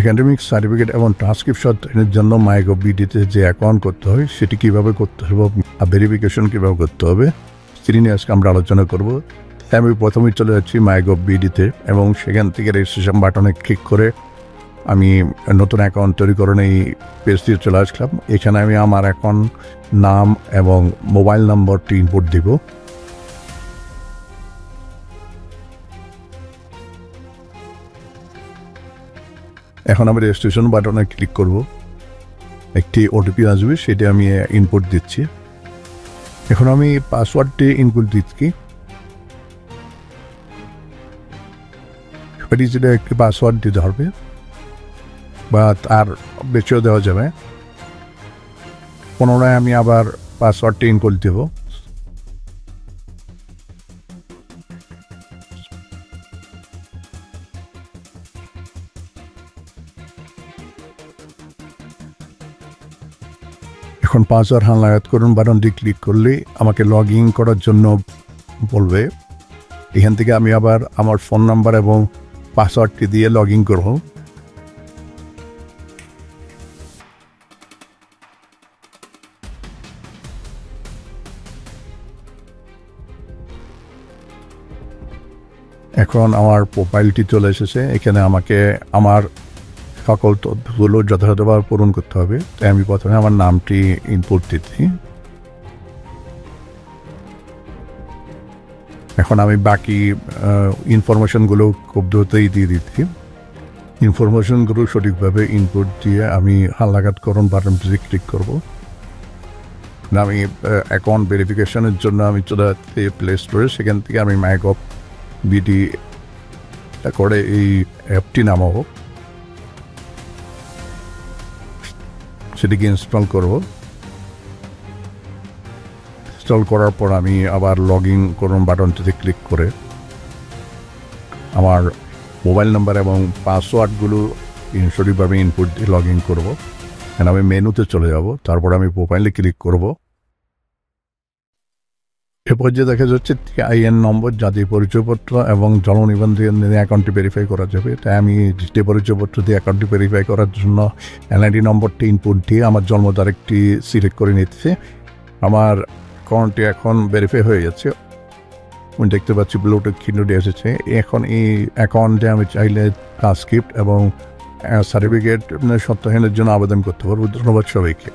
Academic certificate এবং ট্রান্সক্রিপশনের জন্য MyGov বিডিতে যে অ্যাকাউন্ট করতে হয় সেটি কীভাবে করতে হবে, ভেরিফিকেশন কীভাবে করতে হবে সেটি নিয়ে আজকে আমরা আলোচনা করব। আমি প্রথমেই চলে যাচ্ছি মাইগভ বিডিতে এবং সেখান থেকে রেজিস্ট্রেশন বাটনে ক্লিক করে আমি নতুন অ্যাকাউন্ট তৈরি করে এই পেজ দিয়ে চলে আসলাম। এখানে আমি আমার অ্যাকাউন্ট নাম এবং মোবাইল নম্বরটি ইনপুট দিব। এখন আমি রেজিস্ট্রেশন বাটনে ক্লিক করব। একটি ওটিপি আসবে, সেটা আমি ইনপুট দিচ্ছি। এখন আমি পাসওয়ার্ডটি ইনপুট দিচ্ছি। এটি যেটা একটি পাসওয়ার্ড দিতে হবে বা তার বেশিও দেওয়া যাবে। পুনরায় আমি আবার পাসওয়ার্ডটি ইনপুট দেব। এখন পাসওয়ার্ড হালনাগাদ করুন বাটনটি ক্লিক করলে আমাকে লগ ইন করার জন্য বলবে। এখান থেকে আমি আবার আমার ফোন নাম্বার এবং পাসওয়ার্ডটি দিয়ে লগ ইন করব। এখন আমার প্রোফাইলটি চলে এসেছে। এখানে আমাকে আমার সকল তথ্যগুলো যথাযথভাবে পূরণ করতে হবে। তাই আমি প্রথমে আমার নামটি ইনপুট দিচ্ছি। এখন আমি বাকি ইনফরমেশনগুলো খুব দ্রুতই দিয়ে দিচ্ছি। ইনফরমেশনগুলো সঠিকভাবে ইনপুট দিয়ে আমি হালনাগাদকরণ বাটনটিতে ক্লিক করব। আমি অ্যাকাউন্ট ভেরিফিকেশনের জন্য আমি চলে যাচ্ছি প্লে স্টোরে। সেখান থেকে আমি মাইগভ বিডি করে এই অ্যাপটি নামাবো, সেটিকে ইনস্টল করব। ইনস্টল করার পর আমি আবার লগ ইন করুন বাটনটিতে ক্লিক করে আমার মোবাইল নাম্বার এবং পাসওয়ার্ডগুলো সঠিকভাবে ইনপুট দিয়ে লগ ইন করবো। আমি মেনুতে চলে যাব, তারপর আমি প্রোফাইলে ক্লিক করব। এ পর্যায়ে দেখা যাচ্ছে আইএন নম্বর, জাতীয় পরিচয়পত্র এবং জন্ম নিবন্ধন দিয়ে অ্যাকাউন্টটি ভেরিফাই করা যাবে। তাই আমি জাতীয় পরিচয়পত্র দিয়ে অ্যাকাউন্টটি ভেরিফাই করার জন্য এনআইডি নম্বরটি ইনপুট দিয়ে আমার জন্ম তারিখটি সিলেক্ট করে নিচ্ছে। আমার অ্যাকাউন্টটি এখন ভেরিফাই হয়ে যাচ্ছে। আমি দেখতে পাচ্ছি ব্লুটুথ চিহ্নটি এসেছে। এখন এই অ্যাকাউন্টে আমি চাইলে ট্রান্সক্রিপ্ট এবং সার্টিফিকেট সত্যায়নের জন্য আবেদন করতে পারবো। ধন্যবাদ সবাইকে।